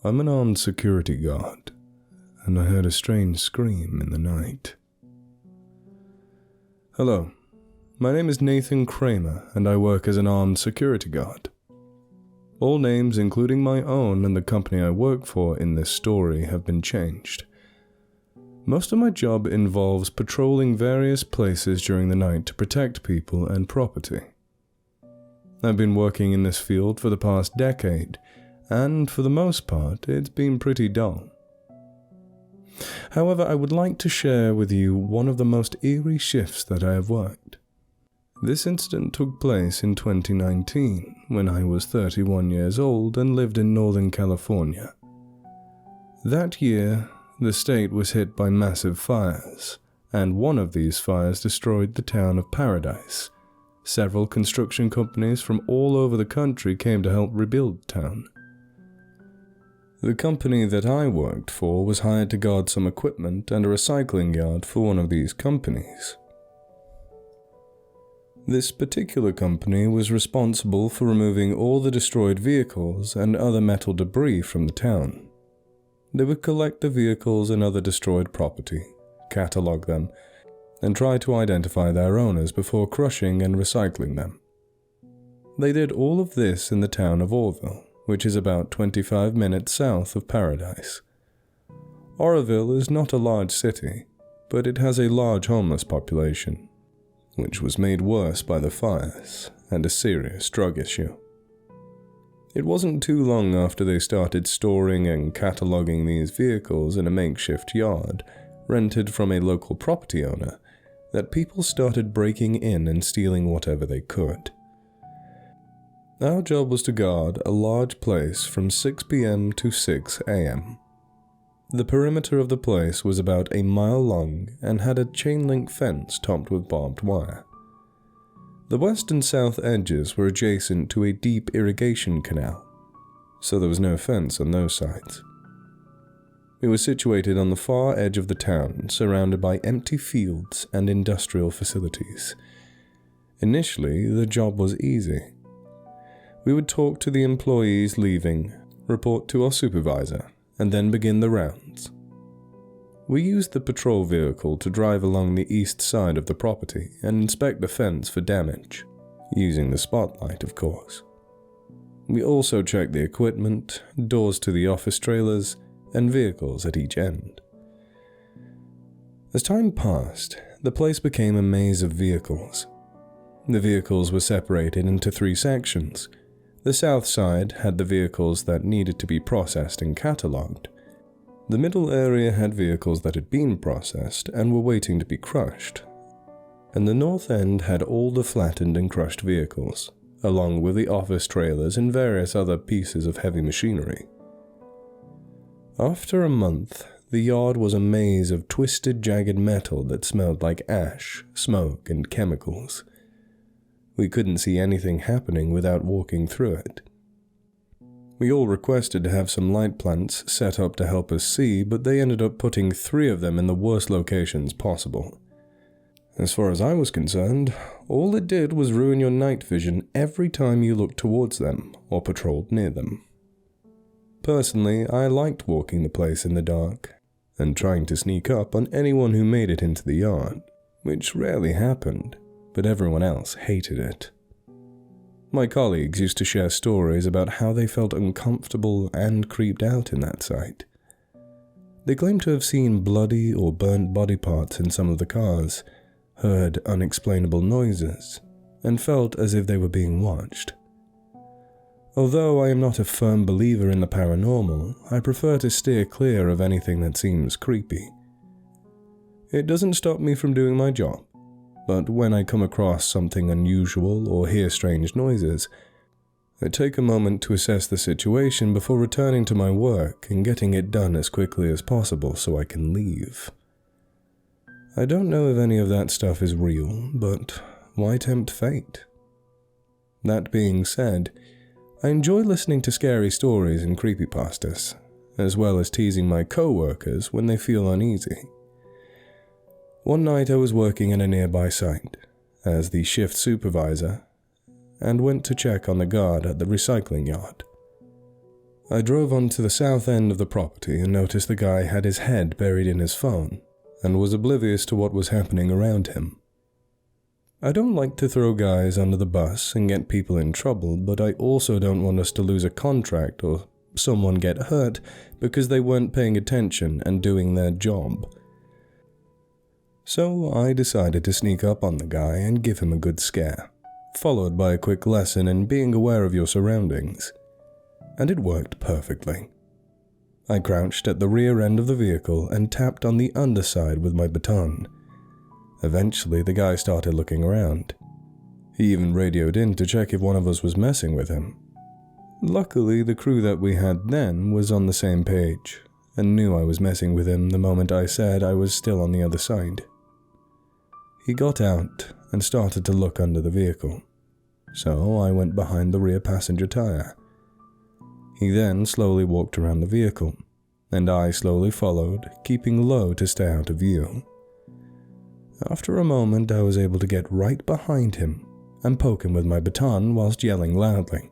I'm an armed security guard, and I heard a strange scream in the night. Hello, my name is Nathan Kramer, and I work as an armed security guard. All names, including my own and the company I work for in this story, have been changed. Most of my job involves patrolling various places during the night to protect people and property. I've been working in this field for the past decade, and for the most part, it's been pretty dull. However, I would like to share with you one of the most eerie shifts that I have worked. This incident took place in 2019, when I was 31 years old and lived in Northern California. That year, the state was hit by massive fires, and one of these fires destroyed the town of Paradise. Several construction companies from all over the country came to help rebuild the town. The company that I worked for was hired to guard some equipment and a recycling yard for one of these companies. This particular company was responsible for removing all the destroyed vehicles and other metal debris from the town. They would collect the vehicles and other destroyed property, catalog them, and try to identify their owners before crushing and recycling them. They did all of this in the town of Orville, which is about 25 minutes south of Paradise. Oroville is not a large city, but it has a large homeless population, which was made worse by the fires and a serious drug issue. It wasn't too long after they started storing and cataloging these vehicles in a makeshift yard rented from a local property owner that people started breaking in and stealing whatever they could. Our job was to guard a large place from 6 p.m. to 6 a.m. The perimeter of the place was about a mile long and had a chain-link fence topped with barbed wire. The west and south edges were adjacent to a deep irrigation canal, so there was no fence on those sides. It was situated on the far edge of the town, surrounded by empty fields and industrial facilities. Initially, the job was easy. We would talk to the employees leaving, report to our supervisor, and then begin the rounds. We used the patrol vehicle to drive along the east side of the property and inspect the fence for damage, using the spotlight, of course. We also checked the equipment, doors to the office trailers, and vehicles at each end. As time passed, the place became a maze of vehicles. The vehicles were separated into 3 sections. The south side had the vehicles that needed to be processed and catalogued. The middle area had vehicles that had been processed and were waiting to be crushed. And the north end had all the flattened and crushed vehicles, along with the office trailers and various other pieces of heavy machinery. After a month, the yard was a maze of twisted, jagged metal that smelled like ash, smoke, and chemicals. We couldn't see anything happening without walking through it. We all requested to have some light plants set up to help us see, but they ended up putting 3 of them in the worst locations possible. As far as I was concerned, all it did was ruin your night vision every time you looked towards them or patrolled near them. Personally, I liked walking the place in the dark and trying to sneak up on anyone who made it into the yard, which rarely happened, but everyone else hated it. My colleagues used to share stories about how they felt uncomfortable and creeped out in that site. They claimed to have seen bloody or burnt body parts in some of the cars, heard unexplainable noises, and felt as if they were being watched. Although I am not a firm believer in the paranormal, I prefer to steer clear of anything that seems creepy. It doesn't stop me from doing my job, but when I come across something unusual or hear strange noises, I take a moment to assess the situation before returning to my work and getting it done as quickly as possible so I can leave. I don't know if any of that stuff is real, but why tempt fate? That being said, I enjoy listening to scary stories and creepypastas, as well as teasing my co-workers when they feel uneasy. One night I was working in a nearby site as the shift supervisor and went to check on the guard at the recycling yard. I drove onto the south end of the property and noticed the guy had his head buried in his phone and was oblivious to what was happening around him. I don't like to throw guys under the bus and get people in trouble, but I also don't want us to lose a contract or someone get hurt because they weren't paying attention and doing their job. So I decided to sneak up on the guy and give him a good scare, followed by a quick lesson in being aware of your surroundings. And it worked perfectly. I crouched at the rear end of the vehicle and tapped on the underside with my baton. Eventually, the guy started looking around. He even radioed in to check if one of us was messing with him. Luckily, the crew that we had then was on the same page and knew I was messing with him the moment I said I was still on the other side. He got out and started to look under the vehicle, so I went behind the rear passenger tire. He then slowly walked around the vehicle, and I slowly followed, keeping low to stay out of view. After a moment, I was able to get right behind him and poke him with my baton whilst yelling loudly.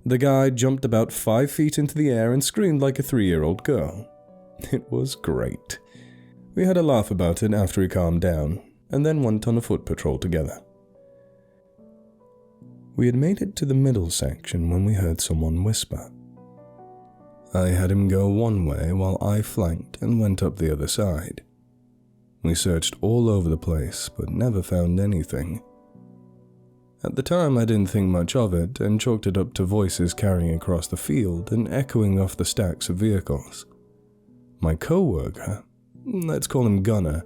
The guy jumped about 5 feet into the air and screamed like a 3-year-old girl. It was great. We had a laugh about it after he calmed down, and then went on a foot patrol together. We had made it to the middle section when we heard someone whisper. I had him go one way while I flanked and went up the other side. We searched all over the place, but never found anything. At the time, I didn't think much of it and chalked it up to voices carrying across the field and echoing off the stacks of vehicles. My co-worker, let's call him Gunner,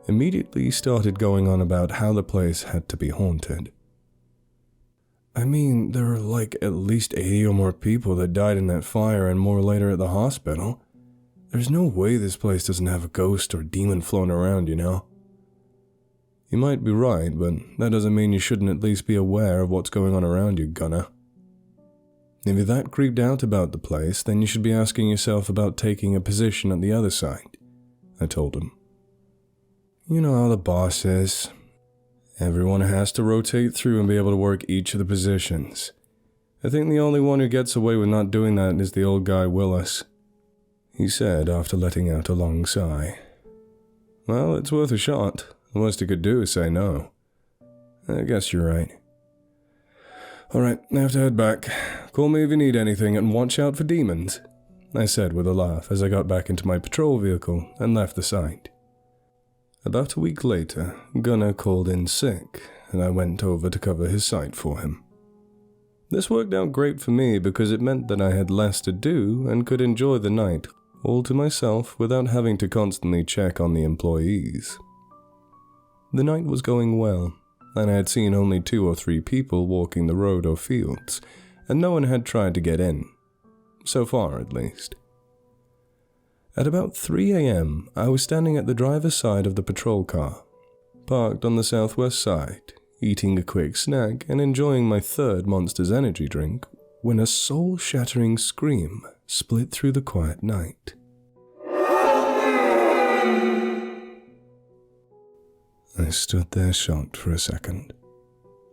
immediately started going on about how the place had to be haunted. I mean, there are like at least 80 or more people that died in that fire and more later at the hospital. There's no way this place doesn't have a ghost or demon floating around, you know? You might be right, but that doesn't mean you shouldn't at least be aware of what's going on around you, Gunner. If you're that creeped out about the place, then you should be asking yourself about taking a position at the other side, I told him. You know how the boss is. Everyone has to rotate through and be able to work each of the positions. I think the only one who gets away with not doing that is the old guy Willis, he said after letting out a long sigh. Well, it's worth a shot. The worst he could do is say no. I guess you're right. Alright, I have to head back. Call me if you need anything and watch out for demons, I said with a laugh as I got back into my patrol vehicle and left the site. About a week later, Gunner called in sick, and I went over to cover his site for him. This worked out great for me because it meant that I had less to do and could enjoy the night all to myself without having to constantly check on the employees. The night was going well, and I had seen only 2 or 3 people walking the road or fields, and no one had tried to get in. So far, at least. At about 3 a.m., I was standing at the driver's side of the patrol car, parked on the southwest side, eating a quick snack and enjoying my 3rd Monster's Energy drink, when a soul-shattering scream split through the quiet night. I stood there shocked for a second,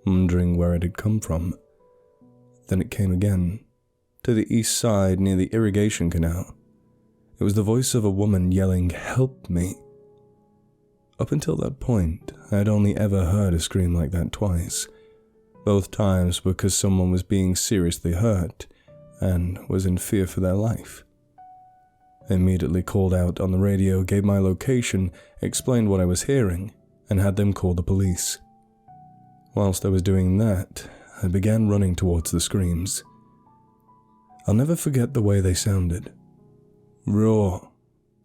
wondering where it had come from. Then it came again, to the east side near the irrigation canal. It was the voice of a woman yelling, "Help me!" Up until that point, I had only ever heard a scream like that twice, both times because someone was being seriously hurt and was in fear for their life. I immediately called out on the radio, gave my location, explained what I was hearing, and had them call the police. Whilst I was doing that, I began running towards the screams. I'll never forget the way they sounded. Raw,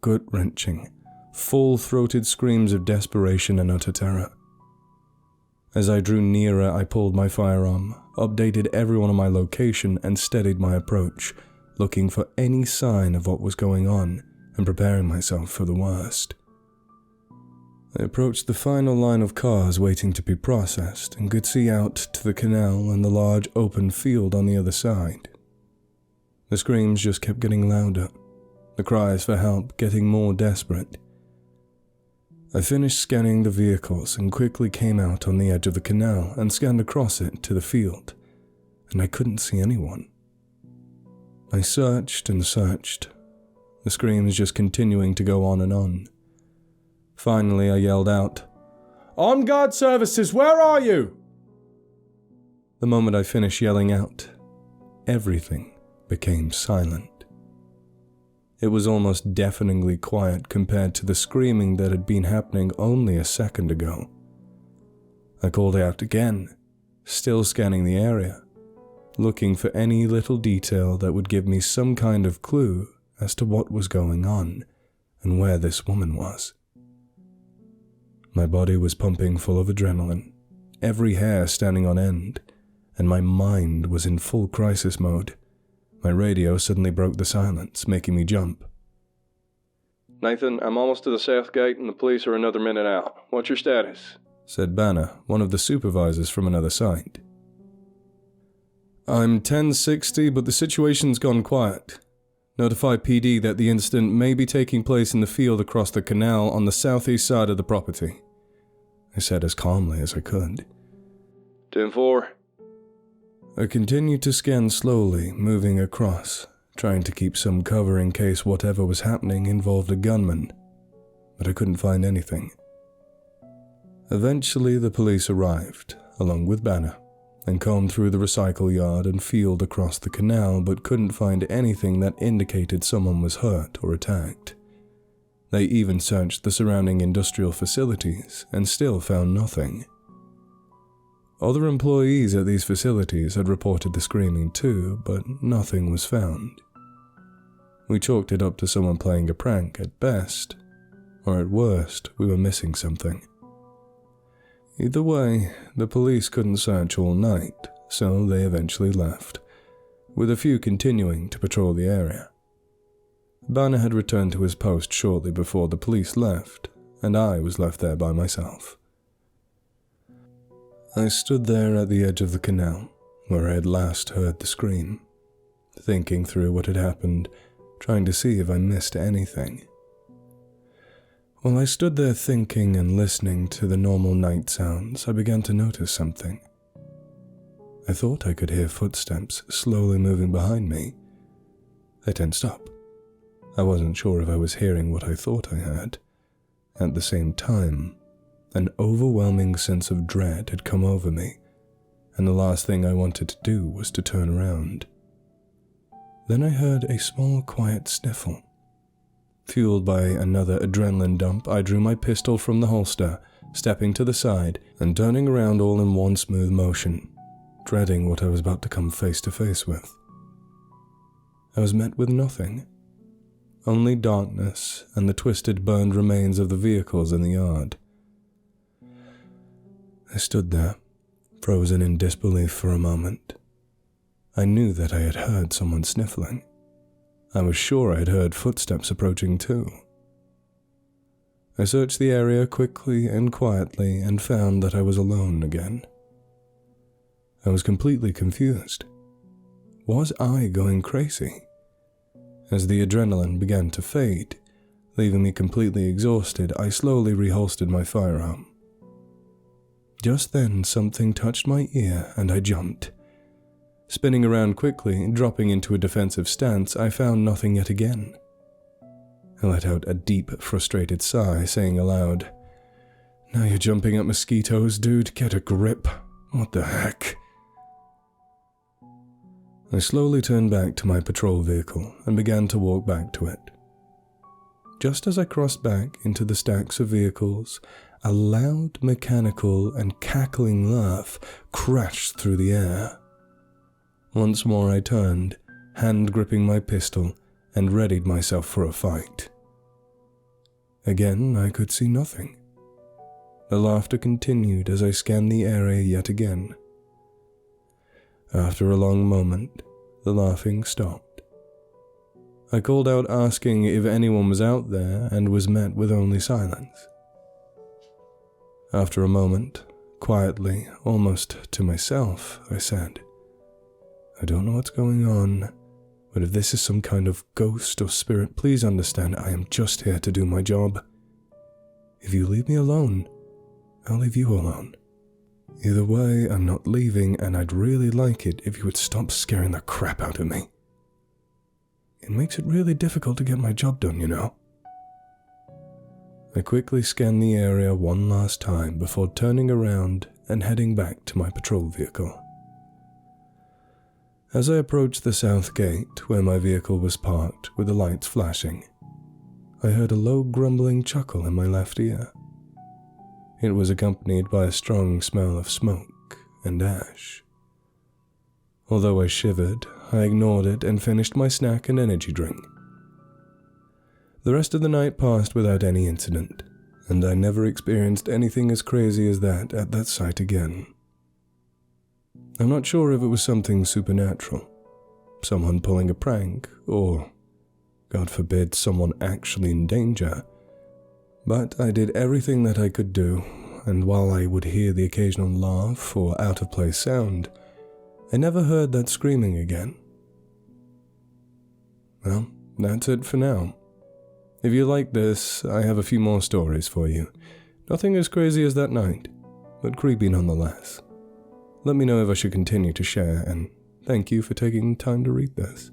gut-wrenching, full-throated screams of desperation and utter terror. As I drew nearer, I pulled my firearm, updated everyone on my location, and steadied my approach, looking for any sign of what was going on and preparing myself for the worst. I approached the final line of cars waiting to be processed and could see out to the canal and the large open field on the other side. The screams just kept getting louder, the cries for help getting more desperate. I finished scanning the vehicles and quickly came out on the edge of the canal and scanned across it to the field, and I couldn't see anyone. I searched and searched, the screams just continuing to go on and on. Finally, I yelled out, "On guard services, where are you?" The moment I finished yelling out, everything became silent. It was almost deafeningly quiet compared to the screaming that had been happening only a second ago. I called out again, still scanning the area, looking for any little detail that would give me some kind of clue as to what was going on and where this woman was. My body was pumping full of adrenaline, every hair standing on end, and my mind was in full crisis mode. My radio suddenly broke the silence, making me jump. "Nathan, I'm almost to the south gate and the police are another minute out. What's your status?" said Banner, one of the supervisors from another site. "I'm 1060, but the situation's gone quiet. Notify PD that the incident may be taking place in the field across the canal on the southeast side of the property," I said as calmly as I could. 10-4. I continued to scan slowly, moving across, trying to keep some cover in case whatever was happening involved a gunman, but I couldn't find anything. Eventually, the police arrived, along with Banner, and combed through the recycle yard and field across the canal, but couldn't find anything that indicated someone was hurt or attacked. They even searched the surrounding industrial facilities and still found nothing. Other employees at these facilities had reported the screaming too, but nothing was found. We chalked it up to someone playing a prank at best, or at worst, we were missing something. Either way, the police couldn't search all night, so they eventually left, with a few continuing to patrol the area. Banner had returned to his post shortly before the police left, and I was left there by myself. I stood there at the edge of the canal, where I had last heard the scream, thinking through what had happened, trying to see if I missed anything. While I stood there thinking and listening to the normal night sounds, I began to notice something. I thought I could hear footsteps slowly moving behind me. I tensed up. I wasn't sure if I was hearing what I thought I heard. At the same time, an overwhelming sense of dread had come over me, and the last thing I wanted to do was to turn around. Then I heard a small, quiet sniffle. Fueled by another adrenaline dump, I drew my pistol from the holster, stepping to the side and turning around all in one smooth motion, dreading what I was about to come face to face with. I was met with nothing. Only darkness and the twisted, burned remains of the vehicles in the yard. I stood there, frozen in disbelief for a moment. I knew that I had heard someone sniffling. I was sure I had heard footsteps approaching too. I searched the area quickly and quietly and found that I was alone again. I was completely confused. Was I going crazy? As the adrenaline began to fade, leaving me completely exhausted, I slowly reholstered my firearm. Just then, something touched my ear and I jumped. Spinning around quickly, dropping into a defensive stance, I found nothing yet again. I let out a deep, frustrated sigh, saying aloud, "Now you're jumping at mosquitoes, dude. Get a grip. What the heck?" I slowly turned back to my patrol vehicle and began to walk back to it. Just as I crossed back into the stacks of vehicles, a loud, mechanical, and cackling laugh crashed through the air. Once more I turned, hand gripping my pistol, and readied myself for a fight. Again, I could see nothing. The laughter continued as I scanned the area yet again. After a long moment, the laughing stopped. I called out asking if anyone was out there and was met with only silence. After a moment, quietly, almost to myself, I said, "I don't know what's going on, But if this is some kind of ghost or spirit, please understand I am just here to do my job. If you leave me alone, I'll leave you alone. Either way, I'm not leaving, and I'd really like it if you would stop scaring the crap out of me. It makes it really difficult to get my job done, you know. I quickly scanned the area one last time before turning around and heading back to my patrol vehicle. As I approached the south gate, where my vehicle was parked with the lights flashing, I heard a low grumbling chuckle in my left ear. It was accompanied by a strong smell of smoke and ash. Although I shivered, I ignored it and finished my snack and energy drink. The rest of the night passed without any incident, and I never experienced anything as crazy as that at that site again. I'm not sure if it was something supernatural, someone pulling a prank, or, God forbid, someone actually in danger, but I did everything that I could do, and while I would hear the occasional laugh or out-of-place sound, I never heard that screaming again. Well, that's it for now. If you like this, I have a few more stories for you. Nothing as crazy as that night, but creepy nonetheless. Let me know if I should continue to share, and thank you for taking time to read this.